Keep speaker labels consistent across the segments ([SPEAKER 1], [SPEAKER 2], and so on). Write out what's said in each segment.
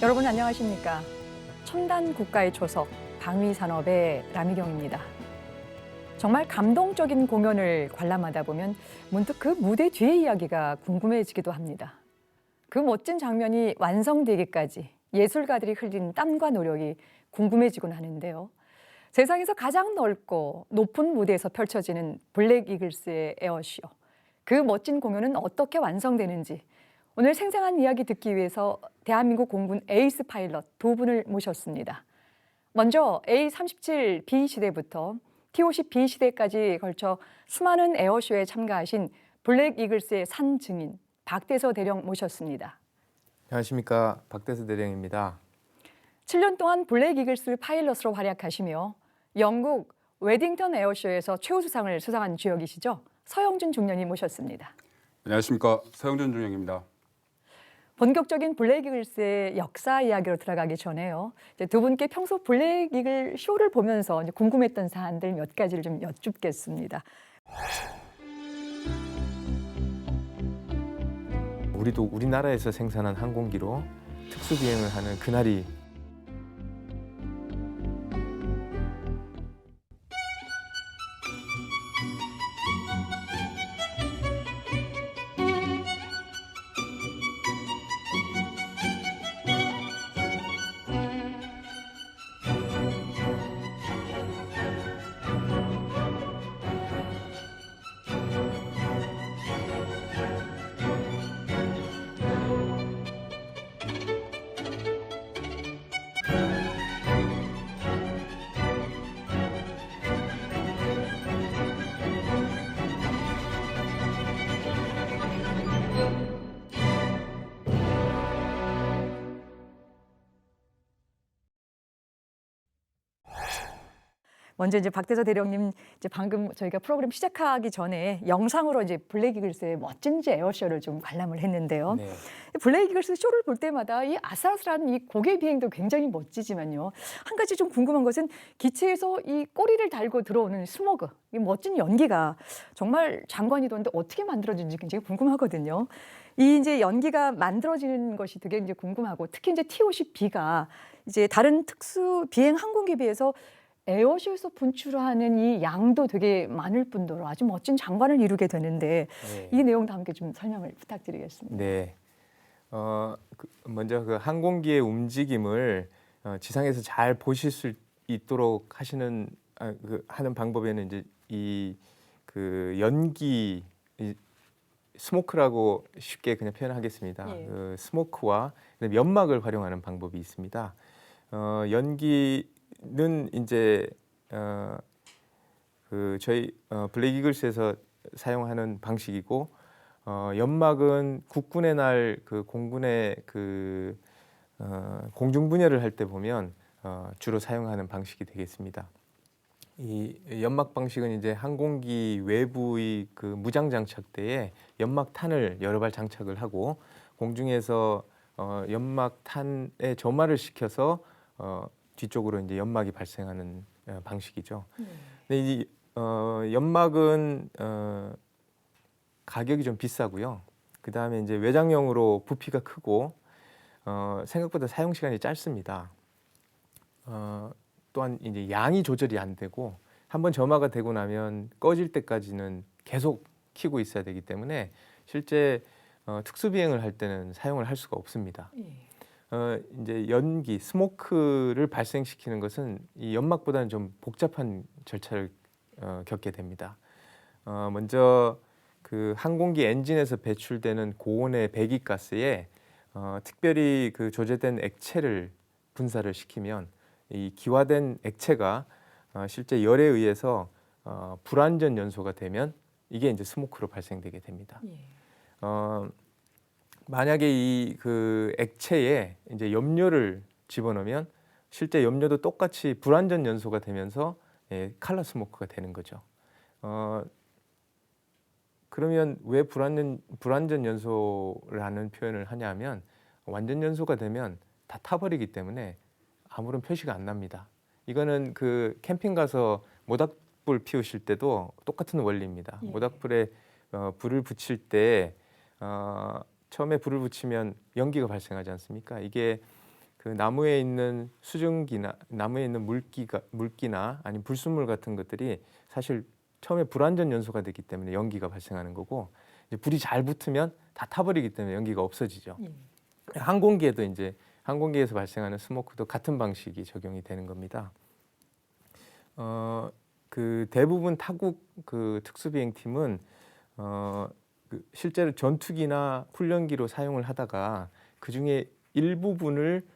[SPEAKER 1] 여러분 안녕하십니까? 첨단 국가의 초석, 방위산업의 라미경입니다. 정말 감동적인 공연을 관람하다 보면 문득 그 무대 뒤의 이야기가 궁금해지기도 합니다. 그 멋진 장면이 완성되기까지 예술가들이 흘린 땀과 노력이 궁금해지곤 하는데요. 세상에서 가장 넓고 높은 무대에서 펼쳐지는 블랙 이글스의 에어쇼. 그 멋진 공연은 어떻게 완성되는지 오늘 생생한 이야기 듣기 위해서 대한민국 공군 에이스 파일럿 두 분을 모셨습니다. 먼저 A-37B 시대부터 T-50B 시대까지 걸쳐 수많은 에어쇼에 참가하신 블랙 이글스의 산 증인 박대서 대령 모셨습니다.
[SPEAKER 2] 안녕하십니까, 박대서 대령입니다.
[SPEAKER 1] 7년 동안 블랙 이글스 파일럿으로 활약하시며 영국 웨딩턴 에어쇼에서 최우수상을 수상한 주역이시죠. 서영준 중령님 모셨습니다.
[SPEAKER 3] 안녕하십니까, 서영준 중령입니다.
[SPEAKER 1] 본격적인 블랙 이글스의 역사 이야기로 들어가기 전에요. 이제 두 분께 평소 블랙 이글 쇼를 보면서 이제 궁금했던 사안들 몇 가지를 좀 여쭙겠습니다.
[SPEAKER 2] 우리도 우리나라에서 생산한 항공기로 특수 비행을 하는 그날이
[SPEAKER 1] 먼저 이제 박대서 대령님 이제 방금 저희가 프로그램 시작하기 전에 영상으로 이제 블랙 이글스의 멋진 에어쇼를 좀 관람을 했는데요.
[SPEAKER 2] 네.
[SPEAKER 1] 블랙 이글스 쇼를 볼 때마다 이 아슬아슬한 이 고개 비행도 굉장히 멋지지만요. 한 가지 좀 궁금한 것은 기체에서 이 꼬리를 달고 들어오는 스모그, 이 멋진 연기가 정말 장관이던데 어떻게 만들어지는지 굉장히 궁금하거든요. 이 이제 연기가 만들어지는 것이 되게 이제 궁금하고 특히 이제 T-50B가 이제 다른 특수 비행 항공기에 비해서 에어쇼에서 분출하는 이 양도 되게 많을 뿐더러 아주 멋진 장관을 이루게 되는데
[SPEAKER 2] 네.
[SPEAKER 1] 이 내용도 함께 좀 설명을 부탁드리겠습니다.
[SPEAKER 2] 네. 먼저 그 항공기의 움직임을 지상에서 잘 보실 수 있도록 하시는 하는 방법에는 이제 이 그 연기 스모크라고 쉽게 그냥 표현하겠습니다.
[SPEAKER 1] 예.
[SPEAKER 2] 그 스모크와 연막을 활용하는 방법이 있습니다. 연기는 이제 그 저희 블랙 이글스에서 사용하는 방식이고 연막은 국군의 날 그 공군의 그 공중 분열을 할 때 보면 주로 사용하는 방식이 되겠습니다. 이 연막 방식은 이제 항공기 외부의 그 무장 장착대에 연막탄을 여러 발 장착을 하고 공중에서 연막탄에 점화를 시켜서 뒤쪽으로 이제 연막이 발생하는 방식이죠. 근데 이 연막은 가격이 좀 비싸고요. 그 다음에 이제 외장형으로 부피가 크고 생각보다 사용 시간이 짧습니다. 또한 이제 양이 조절이 안 되고 한번 점화가 되고 나면 꺼질 때까지는 계속 켜고 있어야 되기 때문에 실제 특수 비행을 할 때는 사용을 할 수가 없습니다. 이제 연기, 스모크를 발생시키는 것은 이 연막보다는 좀 복잡한 절차를 겪게 됩니다. 먼저 그 항공기 엔진에서 배출되는 고온의 배기가스에 특별히 그 조제된 액체를 분사를 시키면 이 기화된 액체가 실제 열에 의해서 불완전 연소가 되면 이게 이제 스모크로 발생되게 됩니다. 만약에 이 그 액체에 이제 염료를 집어넣으면 실제 염료도 똑같이 불완전 연소가 되면서 칼라 스모크가 되는 거죠. 그러면 왜 불완전 연소라는 표현을 하냐면 완전 연소가 되면 다 타버리기 때문에 아무런 표시가 안 납니다. 이거는 그 캠핑 가서 모닥불 피우실 때도 똑같은 원리입니다.
[SPEAKER 1] 예.
[SPEAKER 2] 모닥불에 불을 붙일 때 처음에 불을 붙이면 연기가 발생하지 않습니까? 이게 그 나무에 있는 수증기나 나무에 있는 물기나 아니면 불순물 같은 것들이 사실 처음에 불완전 연소가 되기 때문에 연기가 발생하는 거고 이제 불이 잘 붙으면 다 타버리기 때문에 연기가 없어지죠. 항공기에도 이제 항공기에서 발생하는 스모크도 같은 방식이 적용이 되는 겁니다. 그 대부분 타국 그 특수비행팀은 그 실제로 전투기나 훈련기로 사용을 하다가 그 중에 일부분을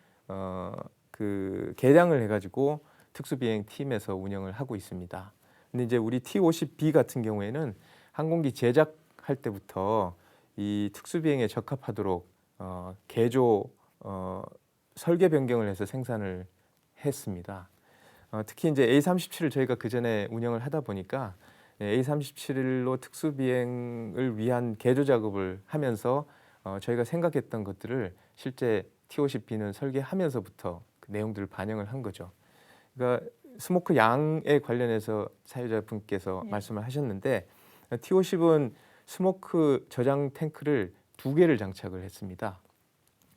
[SPEAKER 2] 그 개량을 해가지고 특수비행팀에서 운영을 하고 있습니다. 근데 이제 우리 T-50B 같은 경우에는 항공기 제작할 때부터 이 특수비행에 적합하도록 개조 설계 변경을 해서 생산을 했습니다. 특히 이제 A37을 저희가 그 전에 운영을 하다 보니까 A37로 특수비행을 위한 개조 작업을 하면서 저희가 생각했던 것들을 실제 T-50B는 설계하면서부터 그 내용들을 반영을 한 거죠. 그러니까 스모크 양에 관련해서 사유자분께서 말씀을 하셨는데 T-50은 스모크 저장 탱크를 2개를 장착을 했습니다.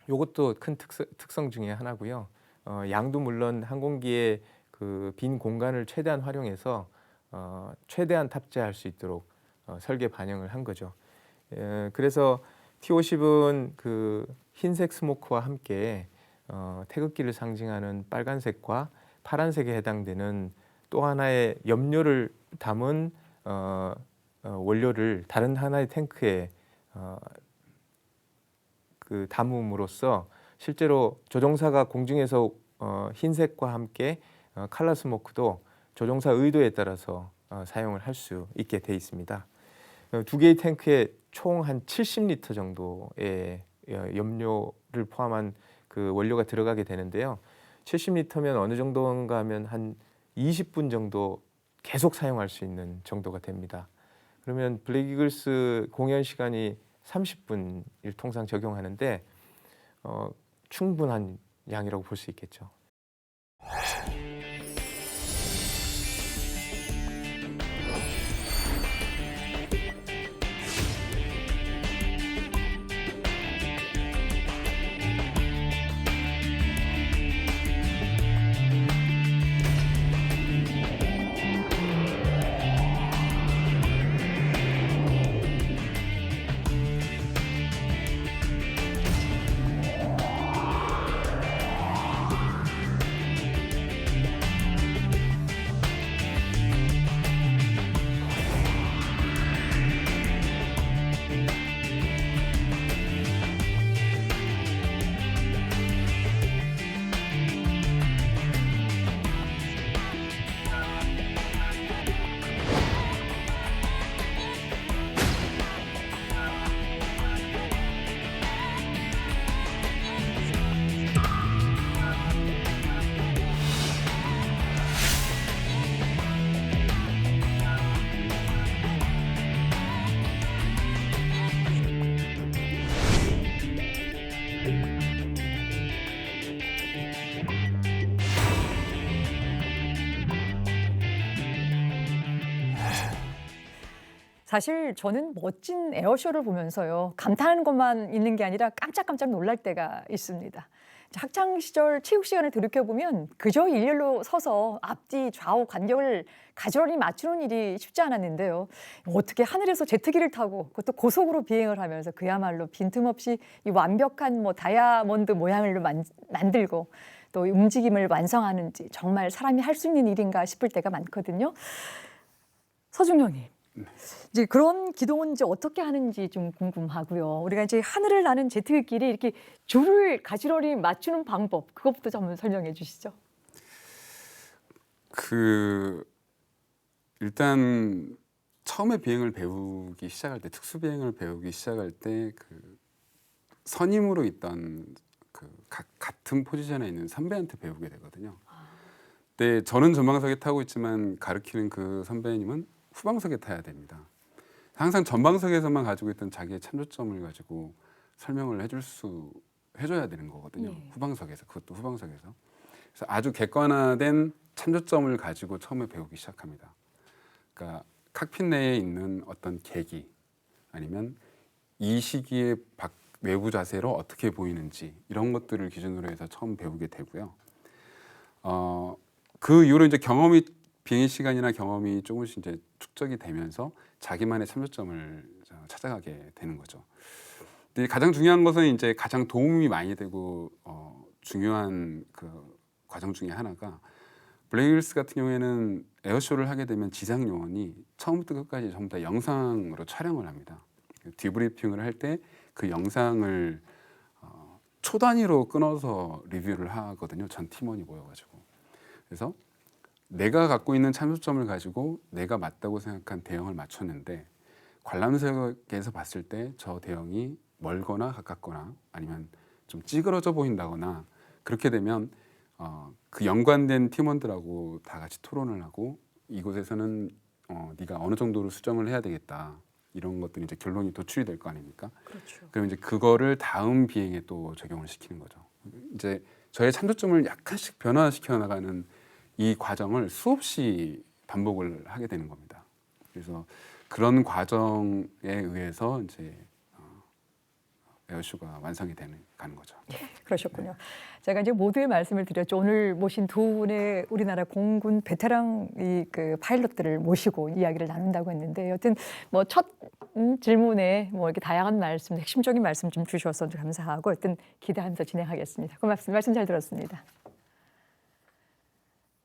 [SPEAKER 2] 이것도 큰 특성 중에 하나고요. 양도 물론 항공기의 그 빈 공간을 최대한 활용해서 최대한 탑재할 수 있도록 설계 반영을 한 거죠. 그래서 T-50은 그 흰색 스모크와 함께 태극기를 상징하는 빨간색과 파란색에 해당되는 또 하나의 염료를 담은 원료를 다른 하나의 탱크에 그 담음으로써 실제로 조종사가 공중에서 흰색과 함께 칼라 스모크도 조종사 의도에 따라서 사용을 할 수 있게 돼 있습니다. 2개의 탱크에 총 한 70리터 정도의 염료를 포함한 그 원료가 들어가게 되는데요. 70리터면 어느 정도인가 하면 한 20분 정도 계속 사용할 수 있는 정도가 됩니다. 그러면 블랙 이글스 공연 시간이 30분을 통상 적용하는데 충분한 양이라고 볼 수 있겠죠.
[SPEAKER 1] 사실 저는 멋진 에어쇼를 보면서요. 감탄하는 것만 있는 게 아니라 깜짝깜짝 놀랄 때가 있습니다. 학창 시절 체육 시간을 돌이켜보면 그저 일렬로 서서 앞뒤 좌우 간격을 가지런히 맞추는 일이 쉽지 않았는데요. 어떻게 하늘에서 제트기를 타고 그것도 고속으로 비행을 하면서 그야말로 빈틈없이 이 완벽한 다이아몬드 모양을 만들고 또 움직임을 완성하는지 정말 사람이 할 수 있는 일인가 싶을 때가 많거든요. 서중령님. 이제 그런 기동은 이제 어떻게 하는지 좀 궁금하고요. 우리가 이제 하늘을 나는 제트기끼리 이렇게 줄을 가지런히 맞추는 방법, 그것부터 좀 한번 설명해 주시죠.
[SPEAKER 3] 일단 처음에 비행을 배우기 시작할 때, 특수 비행을 배우기 시작할 때 그 선임으로 있던 그 같은 포지션에 있는 선배한테 배우게 되거든요. 근데 저는 전방석에 타고 있지만 가르치는 그 선배님은 후방석에 타야 됩니다. 항상 전방석에서만 가지고 있던 자기의 참조점을 가지고 설명을 해줘야 되는 거거든요.
[SPEAKER 1] 네.
[SPEAKER 3] 후방석에서, 그것도 후방석에서. 그래서 아주 객관화된 참조점을 가지고 처음에 배우기 시작합니다. 그러니까 칵핏 내에 있는 어떤 계기 아니면 이 시기에 외부 자세로 어떻게 보이는지 이런 것들을 기준으로 해서 처음 배우게 되고요. 그 이후로 이제 비행 시간이나 경험이 조금씩 이제 축적이 되면서 자기만의 참조점을 찾아가게 되는 거죠. 근데 가장 중요한 것은 이제 가장 도움이 많이 되고 중요한 그 과정 중에 하나가 블랙 이글스 같은 경우에는 에어쇼를 하게 되면 지상 요원이 처음부터 끝까지 전부 다 영상으로 촬영을 합니다. 디브리핑을 할 때 그 영상을 초 단위로 끊어서 리뷰를 하거든요. 전 팀원이 모여가지고. 그래서 내가 갖고 있는 참조점을 가지고 내가 맞다고 생각한 대형을 맞췄는데 관람석에서 봤을 때 저 대형이 멀거나 가깝거나 아니면 좀 찌그러져 보인다거나 그렇게 되면 그 연관된 팀원들하고 다 같이 토론을 하고 이곳에서는 네가 어느 정도로 수정을 해야 되겠다. 이런 것들이 이제 결론이 도출이 될 거 아닙니까?
[SPEAKER 1] 그렇죠.
[SPEAKER 3] 그럼 이제 그거를 다음 비행에 또 적용을 시키는 거죠. 이제 저의 참조점을 약간씩 변화시켜 나가는 이 과정을 수없이 반복을 하게 되는 겁니다. 그래서 그런 과정에 의해서 이제 에어쇼가 완성이 가는 거죠.
[SPEAKER 1] 그러셨군요. 제가 이제 모두의 말씀을 드렸죠. 오늘 모신 두 분의 우리나라 공군 베테랑 그 파일럿들을 모시고 이야기를 나눈다고 했는데, 여튼 뭐 첫 질문에 뭐 이렇게 다양한 말씀, 핵심적인 말씀 좀 주셔서 감사하고, 여튼 기대하면서 진행하겠습니다. 고맙습니다. 말씀 잘 들었습니다.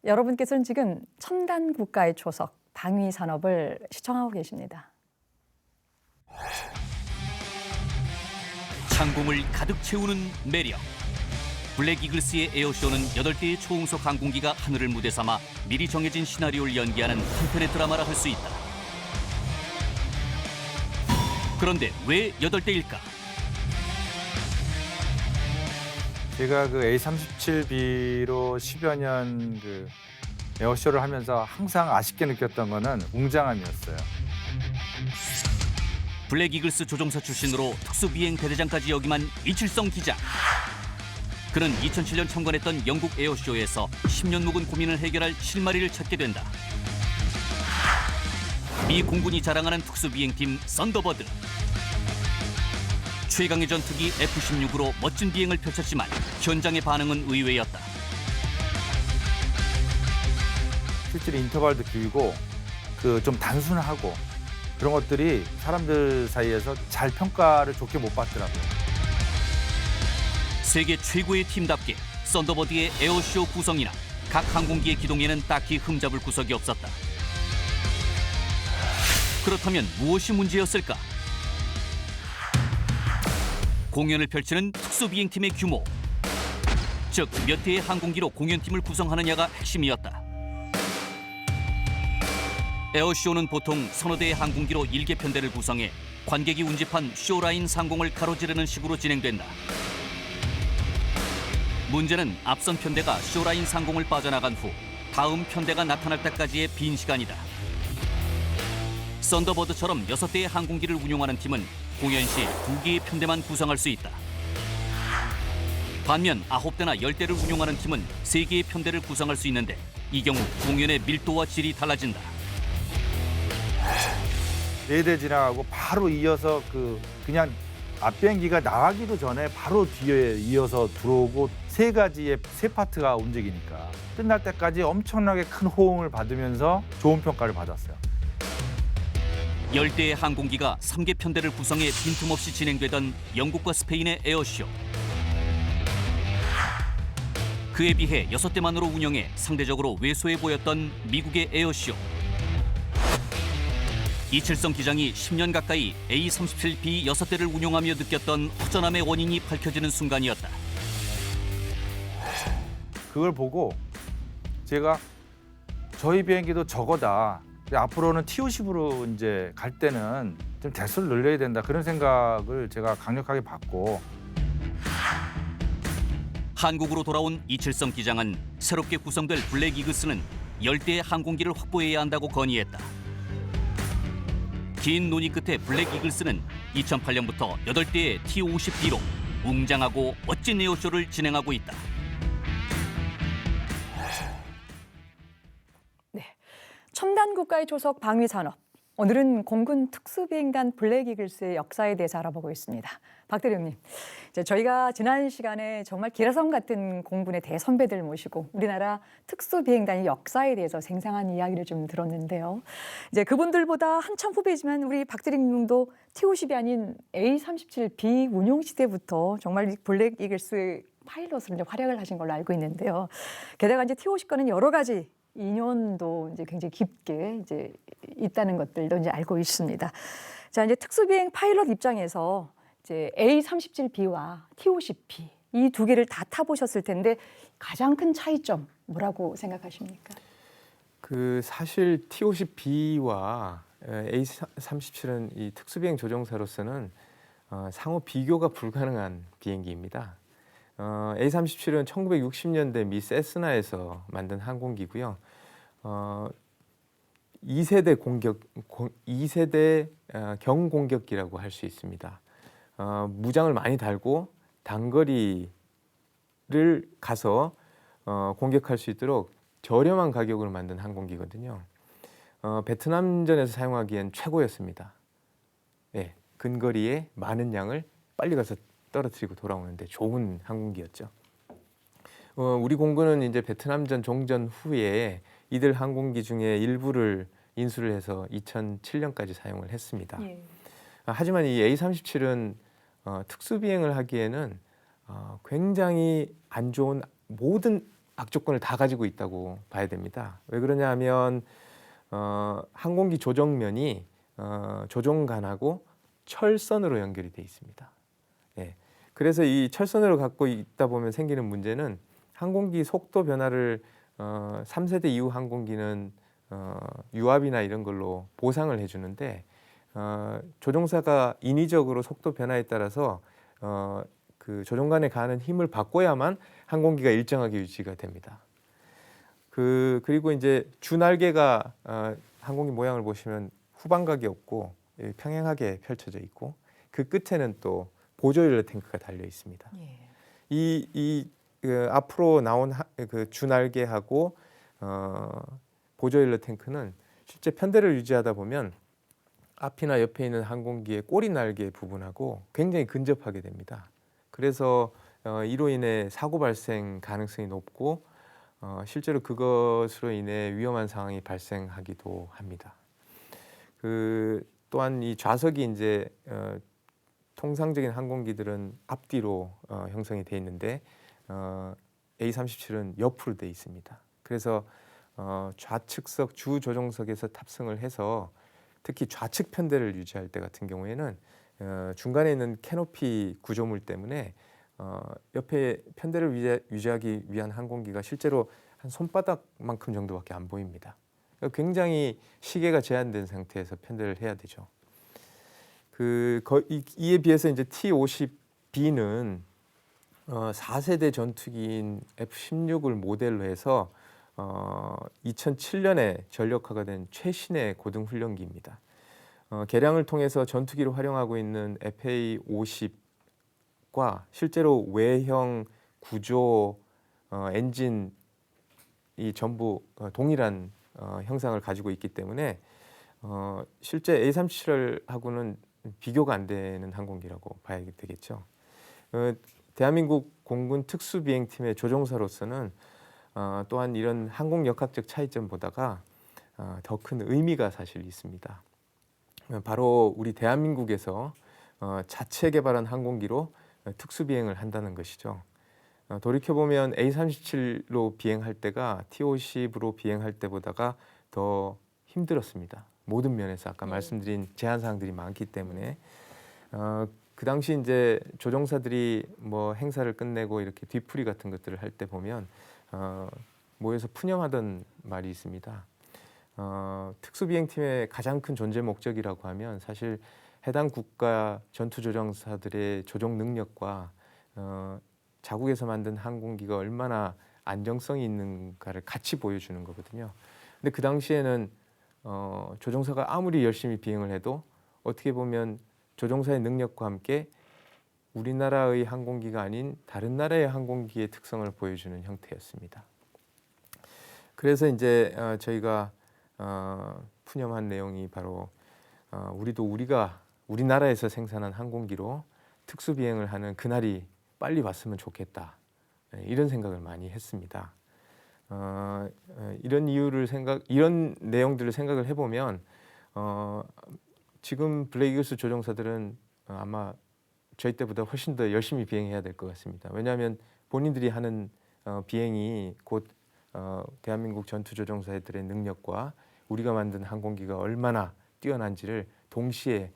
[SPEAKER 1] 여러분께서는 지금 첨단 국가의 초석 방위 산업을 시청하고 계십니다.
[SPEAKER 4] 창공을 가득 채우는 매력. 블랙 이글스의 에어쇼는 8대의 초음속 항공기가 하늘을 무대 삼아 미리 정해진 시나리오를 연기하는 한 편의 드라마라 할 수 있다. 그런데 왜 8대일까?
[SPEAKER 5] 제가 그 A37B로 10여 년 그 에어쇼를 하면서 항상 아쉽게 느꼈던 거는 웅장함이었어요.
[SPEAKER 4] 블랙 이글스 조종사 출신으로 특수비행 대대장까지 역임한 이칠성 기자. 그는 2007년 참관했던 영국 에어쇼에서 10년 묵은 고민을 해결할 실마리를 찾게 된다. 미 공군이 자랑하는 특수비행팀 썬더버드. 최강의 전투기 F-16으로 멋진 비행을 펼쳤지만 현장의 반응은 의외였다.
[SPEAKER 5] 실제로 인터벌도 길고 그 좀 단순하고 그런 것들이 사람들 사이에서 잘 평가를 좋게 못 받더라고요.
[SPEAKER 4] 세계 최고의 팀답게 썬더버드의 에어쇼 구성이나 각 항공기의 기동에는 딱히 흠잡을 구석이 없었다. 그렇다면 무엇이 문제였을까? 공연을 펼치는 특수비행팀의 규모, 즉 몇 대의 항공기로 공연팀을 구성하느냐가 핵심이었다. 에어쇼는 보통 서너 대의 항공기로 일개 편대를 구성해 관객이 운집한 쇼라인 상공을 가로지르는 식으로 진행된다. 문제는 앞선 편대가 쇼라인 상공을 빠져나간 후 다음 편대가 나타날 때까지의 빈 시간이다. 썬더버드처럼 6대의 항공기를 운용하는 팀은 공연 시 2개의 편대만 구성할 수 있다. 반면 9대나 10대를 운용하는 팀은 3개의 편대를 구성할 수 있는데 이 경우 공연의 밀도와 질이 달라진다.
[SPEAKER 5] 4대 지나가고 바로 이어서 그냥 앞비행기가 나가기도 전에 바로 뒤에 이어서 들어오고 세 파트가 움직이니까 끝날 때까지 엄청나게 큰 호응을 받으면서 좋은 평가를 받았어요.
[SPEAKER 4] 10대의 항공기가 3개 편대를 구성해 빈틈없이 진행되던 영국과 스페인의 에어쇼. 그에 비해 6대만으로 운영해 상대적으로 왜소해 보였던 미국의 에어쇼. 이칠성 기장이 10년 가까이 A37B 6대를 운용하며 느꼈던 허전함의 원인이 밝혀지는 순간이었다.
[SPEAKER 5] 그걸 보고 제가 저희 비행기도 저거다. 앞으로는 TO10으로 이제 갈 때는 좀 대수를 늘려야 된다. 그런 생각을 제가 강력하게 받고.
[SPEAKER 4] 한국으로 돌아온 이칠성 기장은 새롭게 구성될 블랙 이글스는 10대의 항공기를 확보해야 한다고 건의했다. 긴 논의 끝에 블랙 이글스는 2008년부터 8대의 T-50B로 웅장하고 멋진 에어쇼를 진행하고 있다.
[SPEAKER 1] 네, 첨단 국가의 초석 방위 산업. 오늘은 공군 특수비행단 블랙이글스의 역사에 대해서 알아보고 있습니다. 박 대령님, 이제 저희가 지난 시간에 정말 기라성 같은 공군의 대선배들 모시고 우리나라 특수비행단의 역사에 대해서 생생한 이야기를 좀 들었는데요. 이제 그분들보다 한참 후배지만 우리 박 대령님도 T-50이 아닌 A-37B 운용 시대부터 정말 이 블랙이글스 파일럿으로 이제 활약을 하신 걸로 알고 있는데요. 게다가 이제 T-50과는 여러 가지 인연도 이제 굉장히 깊게 이제 있다는 것들도 이제 알고 있습니다. 자, 이제 특수비행 파일럿 입장에서 이제 A-37B와 T-50B 이 두 개를 다 타보셨을 텐데 가장 큰 차이점 뭐라고 생각하십니까?
[SPEAKER 2] 그 사실 T-50B와 A-37은 이 특수비행 조종사로서는 상호 비교가 불가능한 비행기입니다. A-37은 1960년대 미 세스나에서 만든 항공기고요. 2세대 경공격기라고 할 수 있습니다. 무장을 많이 달고 단거리를 가서 공격할 수 있도록 저렴한 가격으로 만든 항공기거든요. 베트남전에서 사용하기엔 최고였습니다. 예, 근거리에 많은 양을 빨리 가서 떨어뜨리고 돌아오는데 좋은 항공기였죠. 우리 공군은 이제 베트남전 종전 후에 이들 항공기 중에 일부를 인수를 해서 2007년까지 사용을 했습니다.
[SPEAKER 1] 예.
[SPEAKER 2] 하지만 이 A-37은 특수비행을 하기에는 굉장히 안 좋은 모든 악조건을 다 가지고 있다고 봐야 됩니다. 왜 그러냐 하면 항공기 조정면이 조종관하고 철선으로 연결이 돼 있습니다. 예. 그래서 이 철선으로 갖고 있다 보면 생기는 문제는 항공기 속도 변화를 3세대 이후 항공기는 유압이나 이런 걸로 보상을 해주는데 조종사가 인위적으로 속도 변화에 따라서 그 조종관에 가는 힘을 바꿔야만 항공기가 일정하게 유지가 됩니다. 그리고 이제 주날개가 항공기 모양을 보시면 후방각이 없고 평행하게 펼쳐져 있고 그 끝에는 또 보조연료 탱크가 달려 있습니다.
[SPEAKER 1] 예.
[SPEAKER 2] 앞으로 나온 그 주날개하고 보조연료 탱크는 실제 편대를 유지하다 보면 앞이나 옆에 있는 항공기의 꼬리 날개 부분하고 굉장히 근접하게 됩니다. 그래서 이로 인해 사고 발생 가능성이 높고 실제로 그것으로 인해 위험한 상황이 발생하기도 합니다. 또한 이 좌석이 이제 통상적인 항공기들은 앞뒤로 형성이 돼 있는데 A-37은 옆으로 돼 있습니다. 그래서 좌측석 주 조종석에서 탑승을 해서 특히 좌측 편대를 유지할 때 같은 경우에는 중간에 있는 캐노피 구조물 때문에 옆에 편대를 유지하기 위한 항공기가 실제로 한 손바닥만큼 정도밖에 안 보입니다. 굉장히 시계가 제한된 상태에서 편대를 해야 되죠. 이에 비해서 이제 T-50B는 4세대 전투기인 F-16을 모델로 해서 2007년에 전력화가 된 최신의 고등훈련기입니다. 개량을 통해서 전투기로 활용하고 있는 FA-50과 실제로 외형, 구조, 엔진이 전부 동일한 형상을 가지고 있기 때문에 실제 A-37하고는 비교가 안 되는 항공기라고 봐야 되겠죠. 대한민국 공군 특수비행팀의 조종사로서는 또한 이런 항공역학적 차이점보다가 더 큰 의미가 사실 있습니다. 바로 우리 대한민국에서 자체 개발한 항공기로 특수비행을 한다는 것이죠. 돌이켜보면 A-37로 비행할 때가 T-50으로 비행할 때보다가 더 힘들었습니다. 모든 면에서 아까 말씀드린 제한사항들이 많기 때문에 그 당시 이제 조종사들이 뭐 행사를 끝내고 이렇게 뒤풀이 같은 것들을 할 때 보면 모여서 푸념하던 말이 있습니다. 특수비행팀의 가장 큰 존재 목적이라고 하면 사실 해당 국가 전투조종사들의 조종 능력과 자국에서 만든 항공기가 얼마나 안정성이 있는가를 같이 보여주는 거거든요. 근데 그 당시에는 조종사가 아무리 열심히 비행을 해도 어떻게 보면 조종사의 능력과 함께 우리나라의 항공기가 아닌 다른 나라의 항공기의 특성을 보여주는 형태였습니다. 그래서 이제 저희가 푸념한 내용이 바로 우리나라에서 생산한 항공기로 특수 비행을 하는 그날이 빨리 왔으면 좋겠다. 이런 생각을 많이 했습니다. 이런 내용들을 생각을 해보면 지금 블레이크 이글스 조종사들은 아마 저희 때보다 훨씬 더 열심히 비행해야 될 것 같습니다. 왜냐하면 본인들이 하는 비행이 곧 대한민국 전투조종사들의 능력과 우리가 만든 항공기가 얼마나 뛰어난지를 동시에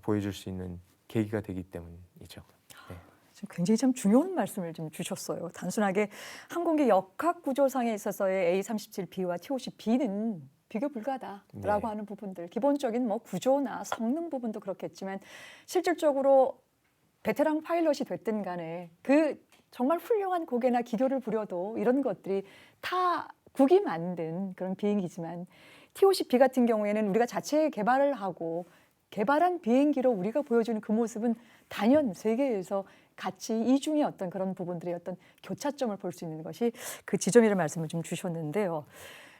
[SPEAKER 2] 보여줄 수 있는 계기가 되기 때문이죠. 네.
[SPEAKER 1] 지금 굉장히 참 중요한 말씀을 좀 주셨어요. 단순하게 항공기 역학 구조상에 있어서의 A-37B와 T-50B는 비교 불가하다라고
[SPEAKER 2] 네.
[SPEAKER 1] 하는 부분들, 기본적인 뭐 구조나 성능 부분도 그렇겠지만 실질적으로 베테랑 파일럿이 됐든 간에 그 정말 훌륭한 고개나 기교를 부려도 이런 것들이 타국이 만든 그런 비행기지만 T-50B 같은 경우에는 우리가 자체 개발을 하고 개발한 비행기로 우리가 보여주는 그 모습은 단연 세계에서 같이 이중의 어떤 그런 부분들의 어떤 교차점을 볼 수 있는 것이 그 지점이라는 말씀을 좀 주셨는데요.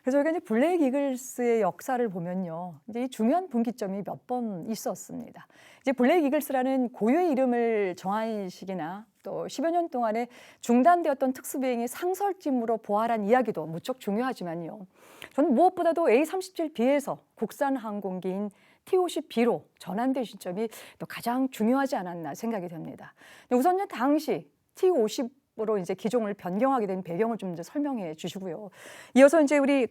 [SPEAKER 1] 그래서 저희가 이제 블랙 이글스의 역사를 보면요, 이제 이 중요한 분기점이 몇 번 있었습니다. 이제 블랙 이글스라는 고유의 이름을 정한 시기나 또 10여 년 동안에 중단되었던 특수비행의 상설찜으로 부활한 이야기도 무척 중요하지만요. 저는 무엇보다도 A-37B에서 국산 항공기인 T-50B로 전환된 시점이 또 가장 중요하지 않았나 생각이 됩니다. 우선요, 당시 T-50으로 이제 기종을 변경하게 된 배경을 좀 이제 설명해 주시고요. 이어서 이제 우리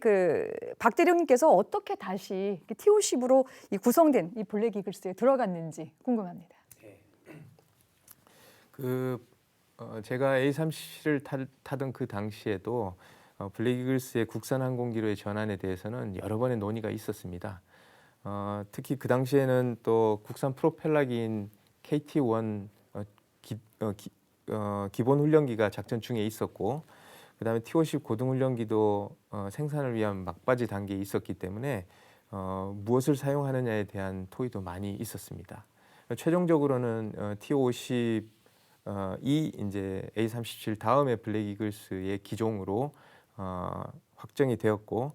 [SPEAKER 1] 박 대령님께서 어떻게 다시 T-50으로 구성된 이 블랙 이글스에 들어갔는지 궁금합니다.
[SPEAKER 2] 제가 A-37을 타던 그 당시에도 블랙 이글스의 국산 항공기로의 전환에 대해서는 여러 번의 논의가 있었습니다. 특히 그 당시에는 또 국산 프로펠러기인 KT-1 기본 훈련기가 작전 중에 있었고, 그다음에 T-50 고등 훈련기도 생산을 위한 막바지 단계에 있었기 때문에 무엇을 사용하느냐에 대한 토의도 많이 있었습니다. 최종적으로는 T-50이 이제 A-37 다음에 블랙 이글스의 기종으로 확정이 되었고,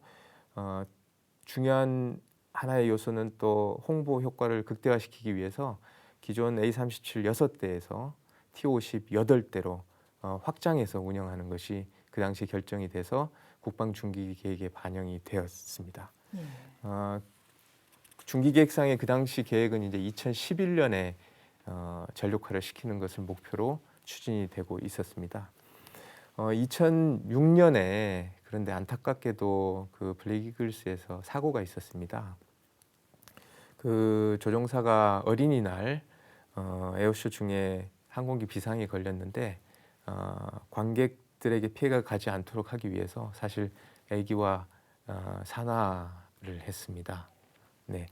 [SPEAKER 2] 중요한 하나의 요소는 또 홍보 효과를 극대화시키기 위해서 기존 A-37 6대에서 T-50 8대로 확장해서 운영하는 것이 그 당시 결정이 돼서 국방중기 계획에 반영이 되었습니다. 중기 계획상의 그 당시 계획은 이제 2011년에 전력화를 시키는 것을 목표로 추진이 되고 있었습니다. 2006년에 그런데 안타깝게도 그 블랙 이글스에서 사고가 있었습니다. 그 조종사가 어린이날 에어쇼 중에 항공기 비상에 걸렸는데 관객들에게 피해가 가지 않도록 하기 위해서 사실 애기와 산화를 했습니다. 네,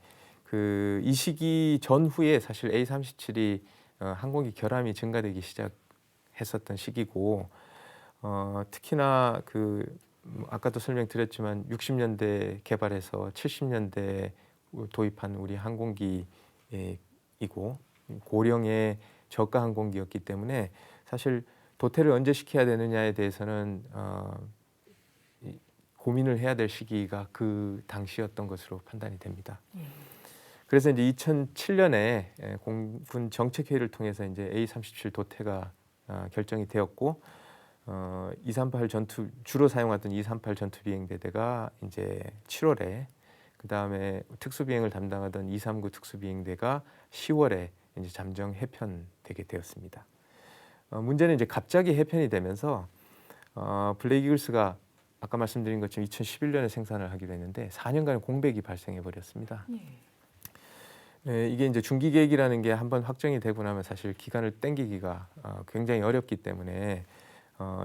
[SPEAKER 2] 이 시기 전후에 사실 A-37이 항공기 결함이 증가되기 시작했었던 시기고, 특히나 아까도 설명드렸지만 60년대 개발해서 70년대 도입한 우리 항공기이고 고령의 저가 항공기였기 때문에 사실 도태를 언제 시켜야 되느냐에 대해서는 고민을 해야 될 시기가 그 당시였던 것으로 판단이 됩니다. 그래서 이제 2007년에 공군 정책회의를 통해서 이제 A-37 도태가 결정이 되었고, 238 주로 사용하던 238 전투비행대대가 이제 7월에, 그 다음에 특수비행을 담당하던 239 특수비행대가 10월에 이제 잠정 해편되게 되었습니다. 문제는 이제 갑자기 해편이 되면서 블랙 이글스가 아까 말씀드린 것처럼 2011년에 생산을 하기로 했는데 4년간 공백이 발생해 버렸습니다. 이게 이제 중기 계획이라는 게 한번 확정이 되고 나면 사실 기간을 땡기기가 굉장히 어렵기 때문에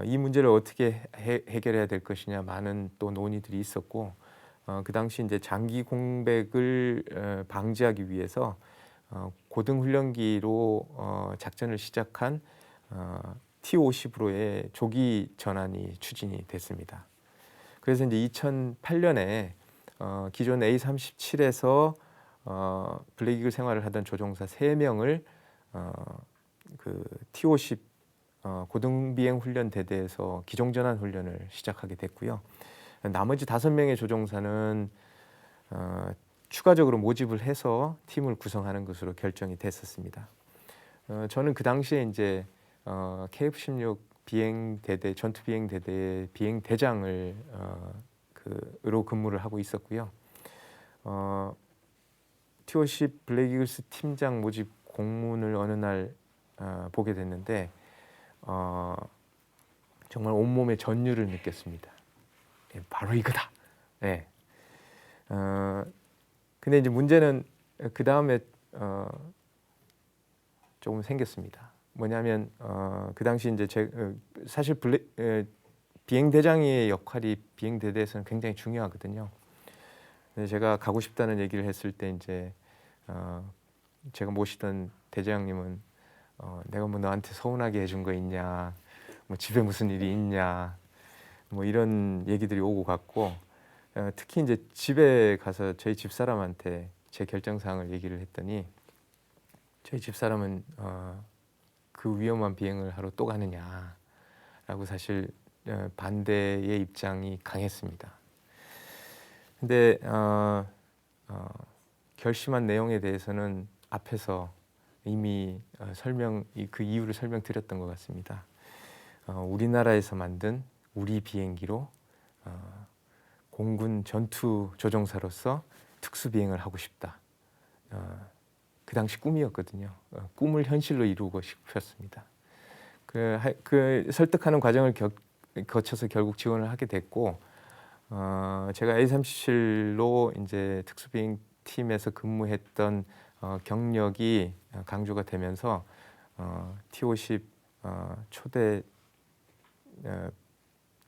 [SPEAKER 2] 이 문제를 어떻게 해결해야 될 것이냐 많은 또 논의들이 있었고, 그 당시 이제 장기 공백을 방지하기 위해서 고등 훈련기로 작전을 시작한 T-50으로의 조기 전환이 추진이 됐습니다. 그래서 이제 2008년에 기존 A-37에서 블랙 이글 생활을 하던 조종사 3명을 그 T-50 고등비행 훈련 대대에서 기종 전환 훈련을 시작하게 됐고요. 나머지 5명의 조종사는 추가적으로 모집을 해서 팀을 구성하는 것으로 결정이 됐었습니다. 저는 그 당시에 이제 KF-16 비행대대 전투 비행대대의 비행대장을 으로 근무를 하고 있었고요. T-50 블랙 이글스 팀장 모집 공문을 어느 날 보게 됐는데 정말 온몸에 전율을 느꼈습니다. 예, 바로 이거다. 네. 근데 이제 문제는 그 다음에 조금 생겼습니다. 뭐냐면 그 당시 이제 사실 비행대장의 역할이 비행대대에서는 굉장히 중요하거든요. 근데 제가 가고 싶다는 얘기를 했을 때 이제 제가 모시던 대장님은 내가 뭐 너한테 서운하게 해준 거 있냐, 뭐 집에 무슨 일이 있냐, 뭐 이런 얘기들이 오고 갔고 특히 이제 집에 가서 저희 집사람한테 제 결정사항을 얘기를 했더니 저희 집사람은 그 위험한 비행을 하러 또 가느냐라고 사실 반대의 입장이 강했습니다. 근데 결심한 내용에 대해서는 앞에서 이미 그 이유를 설명드렸던 것 같습니다. 우리나라에서 만든 우리 비행기로 공군 전투 조종사로서 특수 비행을 하고 싶다. 그 당시 꿈이었거든요. 꿈을 현실로 이루고 싶었습니다. 그 설득하는 과정을 거쳐서 결국 지원을 하게 됐고, 제가 A377로 이제 특수비행 팀에서 근무했던 경력이 강조가 되면서 T-50 초대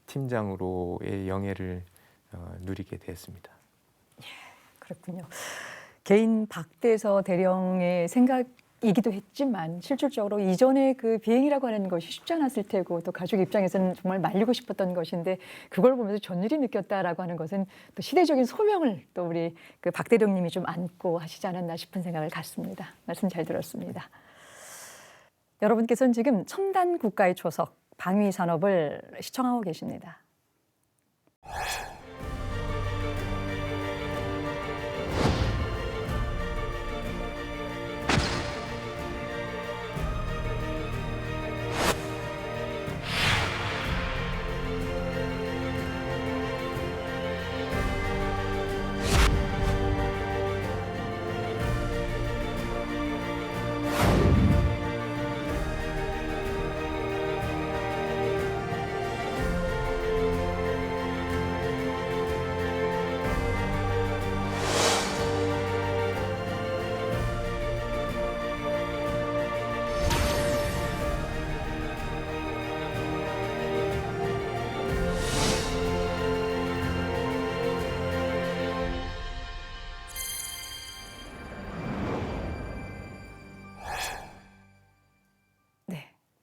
[SPEAKER 2] 팀장으로의 영예를 누리게 되었습니다.
[SPEAKER 1] 그렇군요. 개인 박대서 대령의 생각이기도 했지만 실질적으로 이전에 그 비행이라고 하는 것이 쉽지 않았을 테고 또 가족 입장에서는 정말 말리고 싶었던 것인데 그걸 보면서 전율이 느꼈다라고 하는 것은 또 시대적인 소명을 또 우리 그 박 대령님이 좀 안고 하시지 않았나 싶은 생각을 갖습니다. 말씀 잘 들었습니다. 여러분께서는 지금 첨단 국가의 초석 방위 산업을 시청하고 계십니다.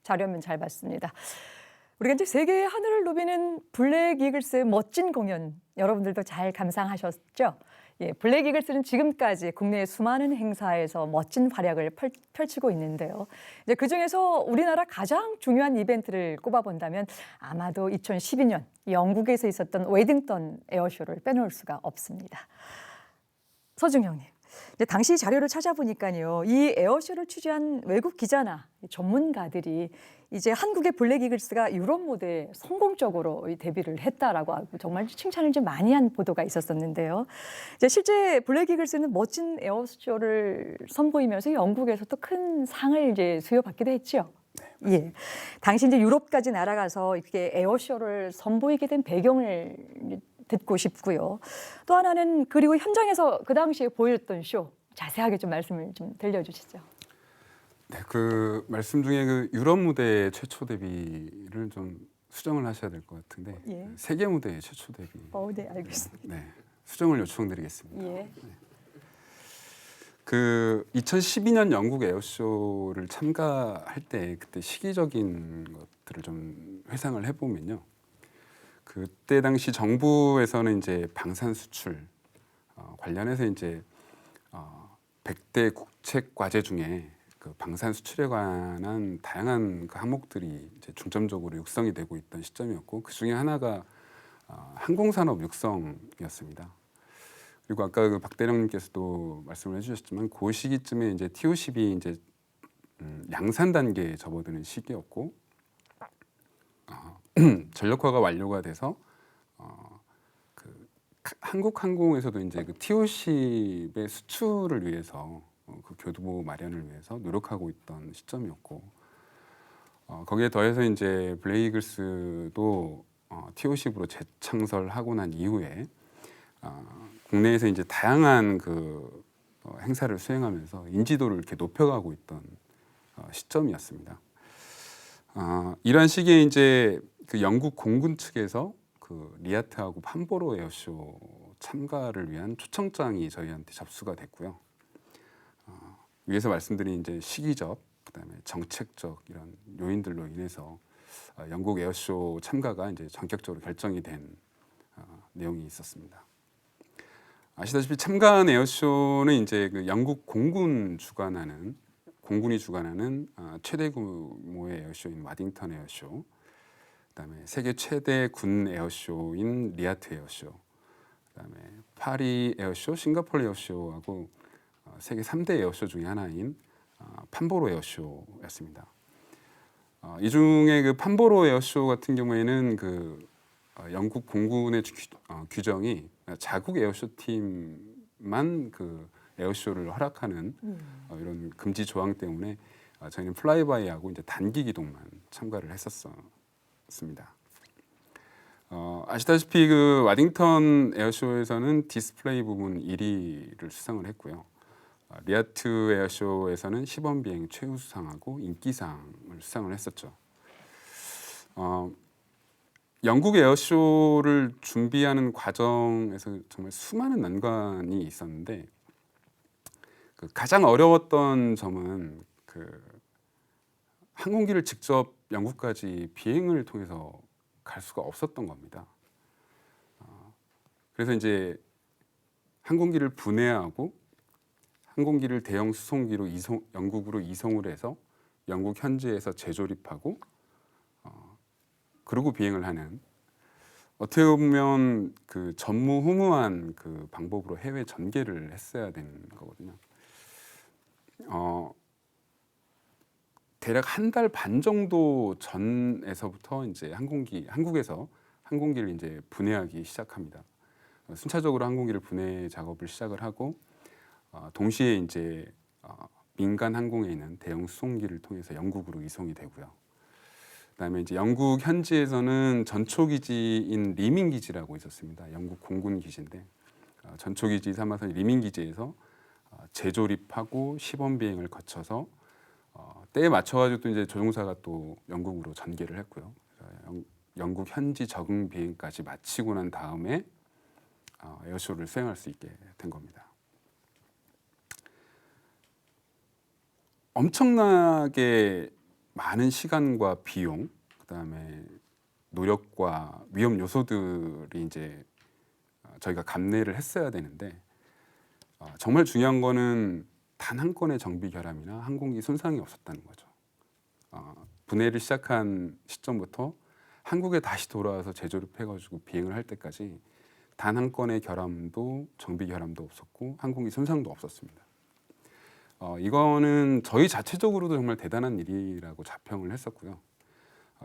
[SPEAKER 1] 자료면 잘 봤습니다. 우리가 이제 세계의 하늘을 누비는 블랙 이글스의 멋진 공연 여러분들도 잘 감상하셨죠? 예, 블랙 이글스는 지금까지 국내의 수많은 행사에서 멋진 활약을 펼치고 있는데요. 이제 그 중에서 우리나라 가장 중요한 이벤트를 꼽아본다면 아마도 2012년 영국에서 있었던 웨딩턴 에어쇼를 빼놓을 수가 없습니다. 서중형님. 당시 자료를 찾아보니까요, 이 에어쇼를 취재한 외국 기자나 전문가들이 이제 한국의 블랙 이글스가 유럽 무대에 성공적으로 데뷔를 했다라고 하고 정말 칭찬을 좀 많이 한 보도가 있었었는데요. 이제 실제 블랙 이글스는 멋진 에어쇼를 선보이면서 영국에서 또 큰 상을 이제 수여받기도 했죠. 네, 예. 당시 이제 유럽까지 날아가서 이렇게 에어쇼를 선보이게 된 배경을 듣고 싶고요. 또 하나는 그리고 현장에서 그 당시에 보였던 쇼 자세하게 좀 말씀을 좀 들려주시죠.
[SPEAKER 3] 네, 그 말씀 중에 그 유럽 무대 최초 데뷔를 좀 수정을 하셔야 될 것 같은데
[SPEAKER 1] 예.
[SPEAKER 3] 세계 무대 최초 데뷔.
[SPEAKER 1] 네, 알겠습니다.
[SPEAKER 3] 네, 수정을 요청드리겠습니다.
[SPEAKER 1] 예.
[SPEAKER 3] 네. 그 2012년 영국 에어쇼를 참가할 때 그때 시기적인 것들을 좀 회상을 해보면요. 그때 당시 정부에서는 이제 방산 수출 관련해서 이제 100대 국책 과제 중에 그 방산 수출에 관한 다양한 그 항목들이 이제 중점적으로 육성이 되고 있던 시점이었고 그 중에 하나가 항공산업 육성이었습니다. 그리고 아까 그 박 대령님께서도 말씀을 해주셨지만 그 시기쯤에 이제 TOCB 이제 양산 단계에 접어드는 시기였고 전력화가 완료가 돼서 그 한국항공에서도 이제 그 TOC의 수출을 위해서 그 교두보 마련을 위해서 노력하고 있던 시점이었고 거기에 더해서 이제 블레이글스도 TOC로 재창설하고 난 이후에 국내에서 이제 다양한 그 행사를 수행하면서 인지도를 이렇게 높여가고 있던 시점이었습니다. 이러한 시기에 이제 그 영국 공군 측에서 그 리아트하고 판보로 에어쇼 참가를 위한 초청장이 저희한테 접수가 됐고요. 위에서 말씀드린 이제 시기적, 그다음에 정책적 이런 요인들로 인해서 영국 에어쇼 참가가 이제 전격적으로 결정이 된 내용이 있었습니다. 아시다시피 참가한 에어쇼는 이제 그 영국 공군이 주관하는 최대 규모의 에어쇼인 와딩턴 에어쇼, 그다음에 세계 최대 군 에어쇼인 리아트 에어쇼, 그다음에 파리 에어쇼, 싱가포르 에어쇼하고 세계 3대 에어쇼 중에 하나인 판보로 에어쇼였습니다. 이 중에 그 판보로 에어쇼 같은 경우에는 그 영국 공군의 규정이 자국 에어쇼 팀만 그 에어쇼를 허락하는 이런 금지 조항 때문에 저희는 플라이바이하고 이제 단기 기동만 참가를 했었습니다. 아시다시피 그 와딩턴 에어쇼에서는 디스플레이 부분 1위를 수상을 했고요. 리아트 에어쇼에서는 시범 비행 최우수상하고 인기상을 수상을 했었죠. 영국 에어쇼를 준비하는 과정에서 정말 수많은 난관이 있었는데 그 가장 어려웠던 점은 그 항공기를 직접 영국까지 비행을 통해서 갈 수가 없었던 겁니다. 그래서 이제 항공기를 분해하고 항공기를 대형 수송기로 영국으로 이송을 해서 영국 현지에서 재조립하고 그리고 비행을 하는, 어떻게 보면 그 전무후무한 그 방법으로 해외 전개를 했어야 되는 거거든요. 대략 한 달 반 정도 전에서부터 이제 한국에서 항공기를 이제 분해하기 시작합니다. 순차적으로 항공기를 분해 작업을 시작을 하고 동시에 이제 민간 항공에 있는 대형 수송기를 통해서 영국으로 이송이 되고요. 그다음에 이제 영국 현지에서는 전초기지인 리밍 기지라고 있었습니다. 영국 공군 기지인데 전초기지 삼아서 리밍 기지에서 재조립하고 시범 비행을 거쳐서 때에 맞춰가지고 또 이제 조종사가 또 영국으로 전개를 했고요. 영국 현지 적응 비행까지 마치고 난 다음에 에어쇼를 수행할 수 있게 된 겁니다. 엄청나게 많은 시간과 비용, 그다음에 노력과 위험 요소들이 이제 저희가 감내를 했어야 되는데 정말 중요한 거는 단 한 건의 정비 결함이나 항공기 손상이 없었다는 거죠. 분해를 시작한 시점부터 한국에 다시 돌아와서 재조립해가지고 비행을 할 때까지 단 한 건의 결함도 정비 결함도 없었고 항공기 손상도 없었습니다. 이거는 저희 자체적으로도 정말 대단한 일이라고 자평을 했었고요.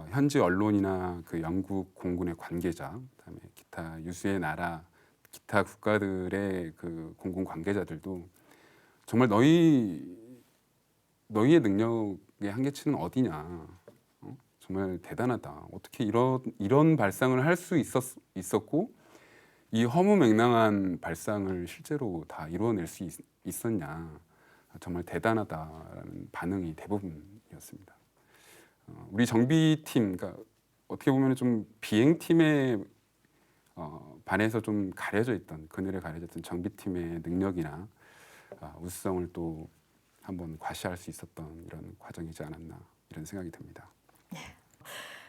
[SPEAKER 3] 현지 언론이나 그 영국 공군의 관계자, 그다음에 기타 유수의 나라, 기타 국가들의 그 공군 관계자들도 정말 너희의 능력의 한계치는 어디냐? 정말 대단하다. 어떻게 이런 발상을 할 수 있었고 이 허무맹랑한 발상을 실제로 다 이루어낼 수 있었냐? 정말 대단하다라는 반응이 대부분이었습니다. 우리 정비팀, 그러니까 어떻게 보면 좀 비행팀에 반해서 좀 그늘에 가려졌던 정비팀의 능력이나 우수성을 또 한번 과시할 수 있었던 이런 과정이지 않았나 이런 생각이 듭니다.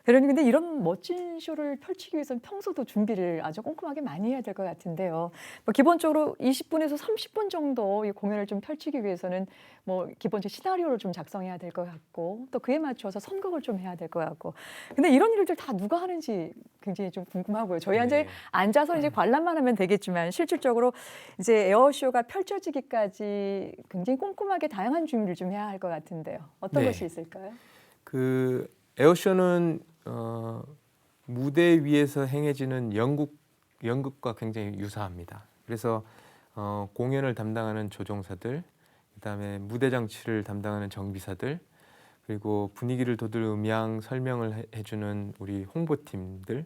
[SPEAKER 1] 대련님, 근데 이런 멋진 쇼를 펼치기 위해서는 평소도 준비를 아주 꼼꼼하게 많이 해야 될 것 같은데요. 뭐 기본적으로 20분에서 30분 정도 이 공연을 좀 펼치기 위해서는 뭐 기본적인 시나리오를 좀 작성해야 될 것 같고 또 그에 맞춰서 선곡을 좀 해야 될 것 같고. 근데 이런 일들 다 누가 하는지 굉장히 좀 궁금하고요. 저희 이제
[SPEAKER 2] 네.
[SPEAKER 1] 앉아서 이제 관람만 하면 되겠지만 실질적으로 이제 에어쇼가 펼쳐지기까지 굉장히 꼼꼼하게 다양한 준비를 좀 해야 할 것 같은데요. 어떤
[SPEAKER 2] 네.
[SPEAKER 1] 것이 있을까요?
[SPEAKER 2] 그 에어쇼는 무대 위에서 행해지는 연극과 굉장히 유사합니다. 그래서 공연을 담당하는 조종사들, 그다음에 무대 장치를 담당하는 정비사들, 그리고 분위기를 돋울 음향 설명을 해주는 우리 홍보팀들,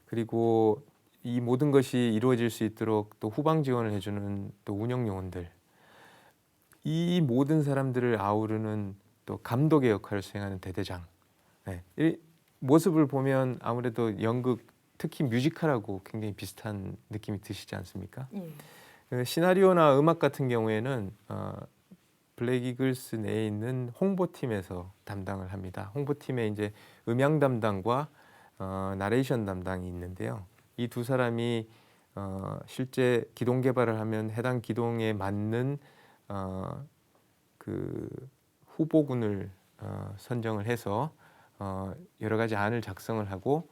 [SPEAKER 2] 그리고 이 모든 것이 이루어질 수 있도록 또 후방 지원을 해주는 또 운영 요원들, 이 모든 사람들을 아우르는 또 감독의 역할을 수행하는 대대장. 네. 이 모습을 보면 아무래도 연극, 특히 뮤지컬하고 굉장히 비슷한 느낌이 드시지 않습니까?
[SPEAKER 1] 예.
[SPEAKER 2] 그 시나리오나 음악 같은 경우에는 블랙 이글스 내에 있는 홍보팀에서 담당을 합니다. 홍보팀에 이제 음향 담당과 나레이션 담당이 있는데요. 이 두 사람이 실제 기동 개발을 하면 해당 기동에 맞는 그 후보군을 선정을 해서 여러 가지 안을 작성을 하고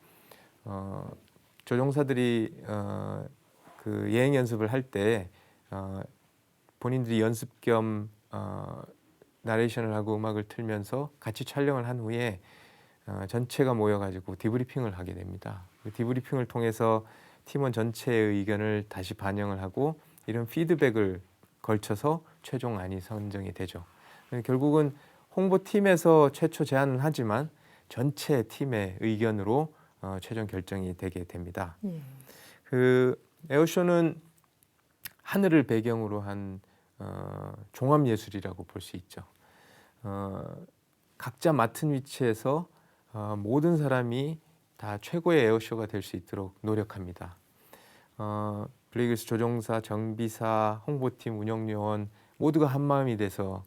[SPEAKER 2] 조종사들이 그 예행 연습을 할 때 본인들이 연습 겸 나레이션을 하고 음악을 틀면서 같이 촬영을 한 후에 전체가 모여가지고 디브리핑을 하게 됩니다. 그 디브리핑을 통해서 팀원 전체의 의견을 다시 반영을 하고 이런 피드백을 걸쳐서 최종안이 선정이 되죠. 결국은 홍보팀에서 최초 제안을 하지만 전체 팀의 의견으로 최종 결정이 되게 됩니다.
[SPEAKER 1] 예.
[SPEAKER 2] 그 에어쇼는 하늘을 배경으로 한 종합 예술이라고 볼 수 있죠. 각자 맡은 위치에서 모든 사람이 다 최고의 에어쇼가 될 수 있도록 노력합니다. 블랙 이글스 조종사, 정비사, 홍보팀, 운영요원 모두가 한 마음이 돼서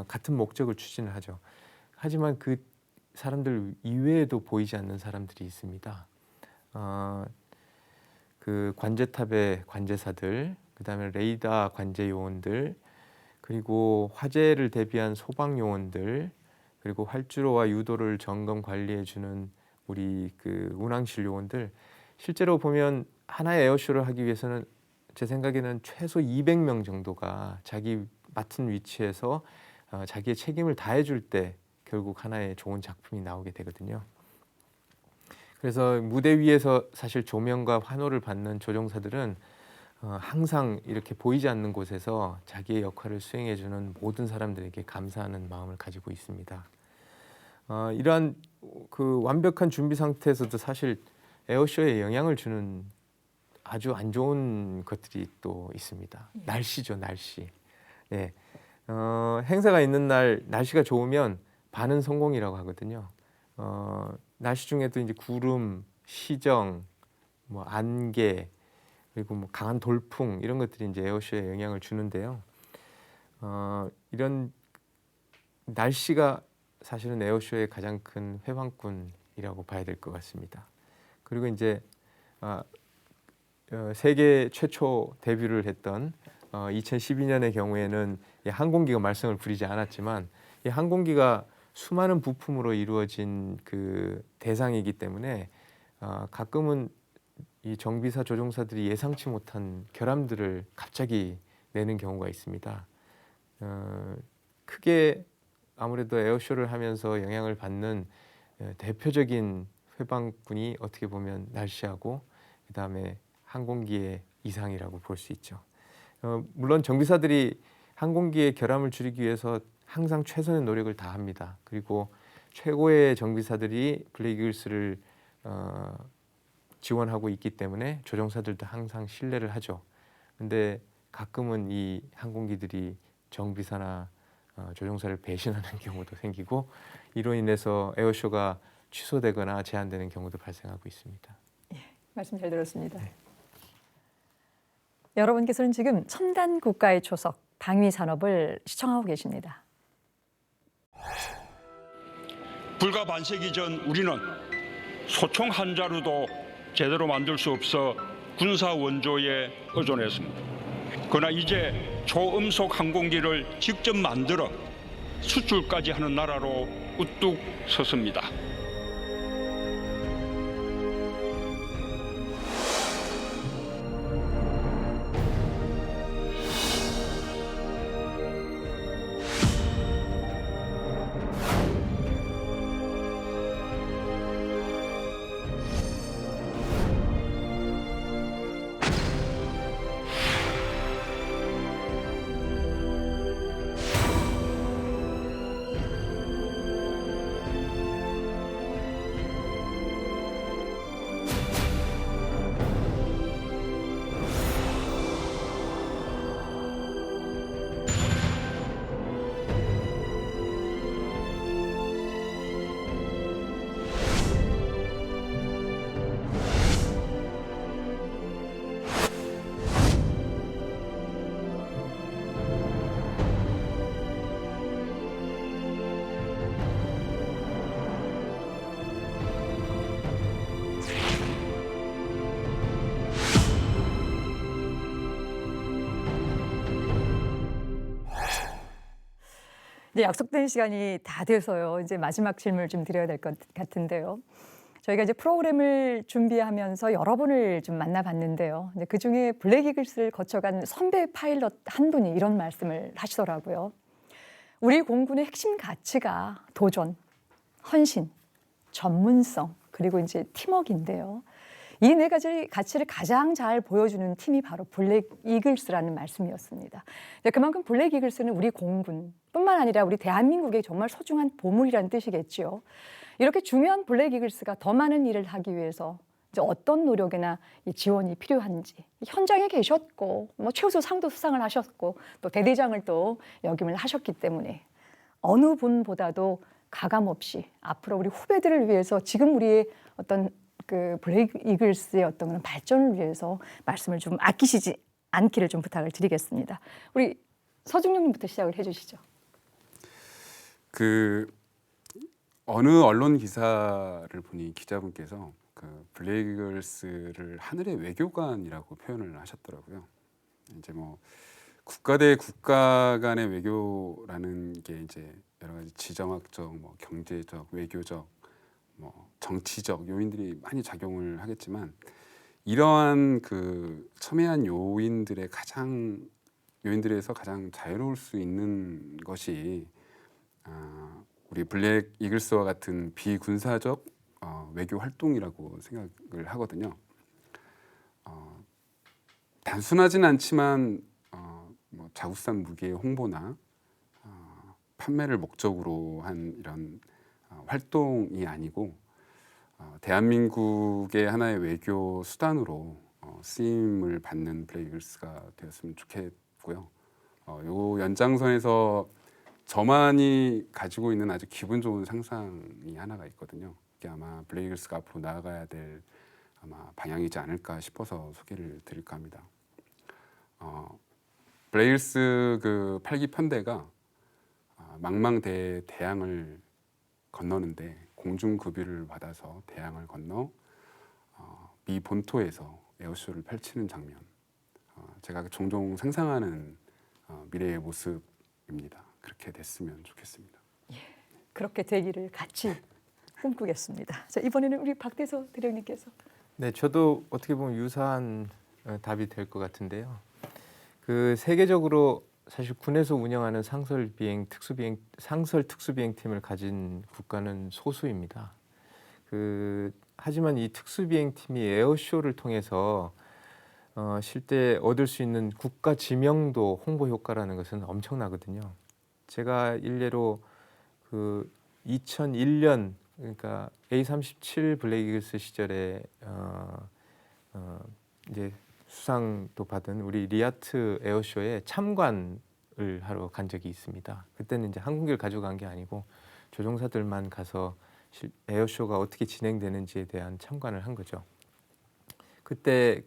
[SPEAKER 2] 같은 목적을 추진을 하죠. 하지만 그 사람들 이외에도 보이지 않는 사람들이 있습니다. 그 관제탑의 관제사들, 그다음에 레이더 관제 요원들, 그리고 화재를 대비한 소방 요원들, 그리고 활주로와 유도를 점검 관리해 주는 우리 그 운항실 요원들. 실제로 보면 하나의 에어쇼를 하기 위해서는 제 생각에는 최소 200명 정도가 자기 맡은 위치에서 자기의 책임을 다해 줄 때 결국 하나의 좋은 작품이 나오게 되거든요. 그래서 무대 위에서 사실 조명과 환호를 받는 조종사들은 항상 이렇게 보이지 않는 곳에서 자기의 역할을 수행해 주는 모든 사람들에게 감사하는 마음을 가지고 있습니다. 이러한 그 완벽한 준비 상태에서도 사실 에어쇼에 영향을 주는 아주 안 좋은 것들이 또 있습니다. 날씨죠, 날씨. 네. 행사가 있는 날 날씨가 좋으면 반은 성공이라고 하거든요. 날씨 중에도 이제 구름, 시정, 뭐 안개, 그리고 뭐 강한 돌풍 이런 것들이 이제 에어쇼에 영향을 주는데요. 이런 날씨가 사실은 에어쇼의 가장 큰 회방꾼이라고 봐야 될 것 같습니다. 그리고 이제 세계 최초 데뷔를 했던 2012년의 경우에는 이 항공기가 말썽을 부리지 않았지만 이 항공기가 수많은 부품으로 이루어진 그 대상이기 때문에 가끔은 이 정비사 조종사들이 예상치 못한 결함들을 갑자기 내는 경우가 있습니다. 크게 아무래도 에어쇼를 하면서 영향을 받는 대표적인 회방꾼이 어떻게 보면 날씨하고 그다음에 항공기의 이상이라고 볼 수 있죠. 물론 정비사들이 항공기의 결함을 줄이기 위해서 항상 최선의 노력을 다합니다. 그리고 최고의 정비사들이 블랙 이글스를 지원하고 있기 때문에 조종사들도 항상 신뢰를 하죠. 근데 가끔은 이 항공기들이 정비사나 조종사를 배신하는 경우도 생기고 이로 인해서 에어쇼가 취소되거나 제한되는 경우도 발생하고 있습니다.
[SPEAKER 1] 예, 말씀 잘 들었습니다.
[SPEAKER 2] 네.
[SPEAKER 1] 여러분께서는 지금 첨단 국가의 초석 방위 산업을 시청하고 계십니다.
[SPEAKER 6] 불과 반세기 전 우리는 소총 한 자루도 제대로 만들 수 없어 군사 원조에 의존했습니다. 그러나 이제 초음속 항공기를 직접 만들어 수출까지 하는 나라로 우뚝 섰습니다.
[SPEAKER 1] 이제 약속된 시간이 다 돼서요. 이제 마지막 질문을 좀 드려야 될 것 같은데요. 저희가 이제 프로그램을 준비하면서 여러 분을 좀 만나봤는데요. 이제 그 중에 블랙 이글스를 거쳐간 선배 파일럿 한 분이 이런 말씀을 하시더라고요. 우리 공군의 핵심 가치가 도전, 헌신, 전문성, 그리고 이제 팀워크인데요. 이 네 가지 가치를 가장 잘 보여주는 팀이 바로 블랙 이글스라는 말씀이었습니다. 그만큼 블랙 이글스는 우리 공군뿐만 아니라 우리 대한민국의 정말 소중한 보물이라는 뜻이겠죠. 이렇게 중요한 블랙 이글스가 더 많은 일을 하기 위해서 이제 어떤 노력이나 지원이 필요한지 현장에 계셨고 뭐 최우수 상도 수상을 하셨고 또 대대장을 또 역임을 하셨기 때문에 어느 분보다도 가감 없이 앞으로 우리 후배들을 위해서 지금 우리의 어떤 그 블랙 이글스의 어떤 그런 발전을 위해서 말씀을 좀 아끼시지 않기를 좀 부탁을 드리겠습니다. 우리 서중용님부터 시작을 해주시죠.
[SPEAKER 3] 그 어느 언론 기사를 보니 기자분께서 그 블랙 이글스를 하늘의 외교관이라고 표현을 하셨더라고요. 이제 뭐 국가 대 국가 간의 외교라는 게 이제 여러 가지 지정학적, 뭐 경제적, 외교적, 뭐 정치적 요인들이 많이 작용을 하겠지만 이러한 그 첨예한 요인들에서 가장 자유로울 수 있는 것이 우리 블랙 이글스와 같은 비군사적 외교 활동이라고 생각을 하거든요. 단순하진 않지만 뭐 자국산 무기의 홍보나 판매를 목적으로 한 이런 활동이 아니고 대한민국의 하나의 외교 수단으로 쓰임을 받는 블랙 이글스가 되었으면 좋겠고요. 요 연장선에서 저만이 가지고 있는 아주 기분 좋은 상상이 하나가 있거든요. 이게 아마 블랙 이글스가 앞으로 나아가야 될 아마 방향이지 않을까 싶어서 소개를 드릴까 합니다. 블랙 이글스 그 8기 편대가 망망대해양을 건너는데 공중급유를 받아서 대양을 건너 미 본토에서 에어쇼를 펼치는 장면, 제가 종종 상상하는 미래의 모습입니다. 그렇게 됐으면 좋겠습니다.
[SPEAKER 1] 예, 그렇게 되기를 같이 꿈꾸겠습니다. 자, 이번에는 우리 박대서 대령님께서. 네,
[SPEAKER 2] 저도 어떻게 보면 유사한 답이 될 것 같은데요. 그 세계적으로 사실 군에서 운영하는 상설 특수비행팀을 가진 국가는 소수입니다. 하지만 이 특수비행팀이 에어쇼를 통해서 실제 얻을 수 있는 국가 지명도 홍보 효과라는 것은 엄청나거든요. 제가 일례로 2001년 그러니까 A37 블랙 이글스 시절에 이제 수상도 받은 우리 리아트 에어쇼에 참관을 하러 간 적이 있습니다. 그때는 이제 항공기를 가져간 게 아니고 조종사들만 가서 에어쇼가 어떻게 진행되는지에 대한 참관을 한 거죠. 그때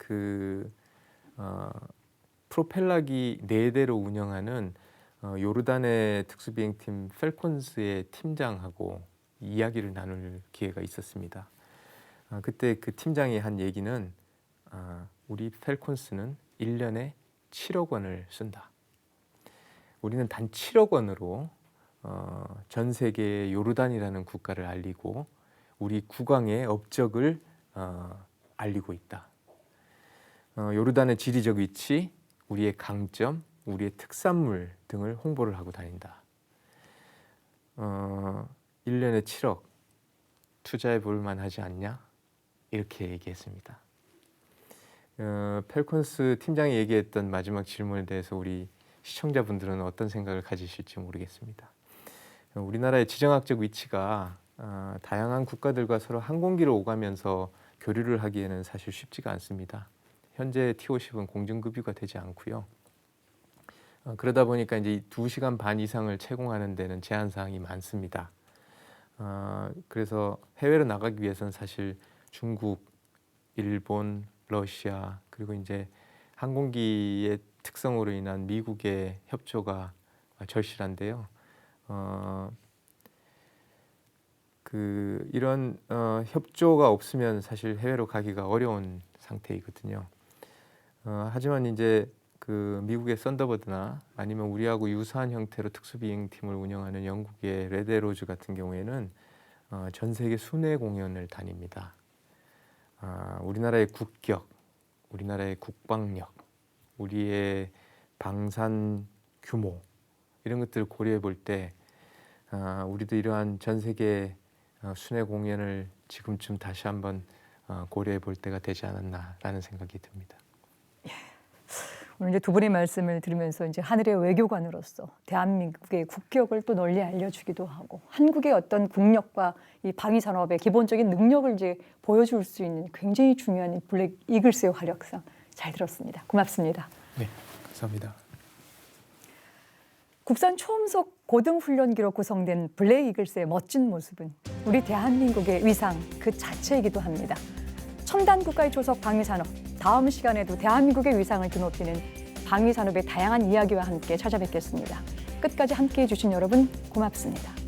[SPEAKER 2] 프로펠러기 4대로 운영하는 요르단의 특수비행팀 펠콘스의 팀장하고 이야기를 나눌 기회가 있었습니다. 그때 그 팀장이 한 얘기는 우리 펠콘스는 1년에 7억 원을 쓴다. 우리는 단 7억 원으로 전 세계의 요르단이라는 국가를 알리고 우리 국왕의 업적을 알리고 있다. 요르단의 지리적 위치, 우리의 강점, 우리의 특산물 등을 홍보를 하고 다닌다. 1년에 7억 투자해 볼 만하지 않냐? 이렇게 얘기했습니다. 펠콘스 팀장이 얘기했던 마지막 질문에 대해서 우리 시청자분들은 어떤 생각을 가지실지 모르겠습니다. 우리나라의 지정학적 위치가 다양한 국가들과 서로 항공기를 오가면서 교류를 하기에는 사실 쉽지가 않습니다. 현재 T50은 공중급유가 되지 않고요. 그러다 보니까 이제 2시간 반 이상을 채공하는 데는 제한 사항이 많습니다. 그래서 해외로 나가기 위해서는 사실 중국, 일본, 러시아 그리고 이제 항공기의 특성으로 인한 미국의 협조가 절실한데요. 이런 협조가 없으면 사실 해외로 가기가 어려운 상태이거든요. 하지만 이제 그 미국의 썬더버드나 아니면 우리하고 유사한 형태로 특수비행팀을 운영하는 영국의 레데로즈 같은 경우에는 전 세계 순회 공연을 다닙니다. 우리나라의 국격, 우리나라의 국방력, 우리의 방산 규모 이런 것들을 고려해 볼 때 우리도 이러한 전 세계 순회 공연을 지금쯤 다시 한번 고려해 볼 때가 되지 않았나라는 생각이 듭니다.
[SPEAKER 1] 오늘 이제 두 분의 말씀을 들으면서 이제 하늘의 외교관으로서 대한민국의 국격을 또 널리 알려주기도 하고 한국의 어떤 국력과 이 방위 산업의 기본적인 능력을 이제 보여줄 수 있는 굉장히 중요한 블랙 이글스의 활약상 잘 들었습니다. 고맙습니다.
[SPEAKER 2] 네, 감사합니다.
[SPEAKER 1] 국산 초음속 고등훈련기로 구성된 블랙 이글스의 멋진 모습은 우리 대한민국의 위상 그 자체이기도 합니다. 첨단 국가의 조석 방위산업, 다음 시간에도 대한민국의 위상을 드높이는 방위산업의 다양한 이야기와 함께 찾아뵙겠습니다. 끝까지 함께해 주신 여러분 고맙습니다.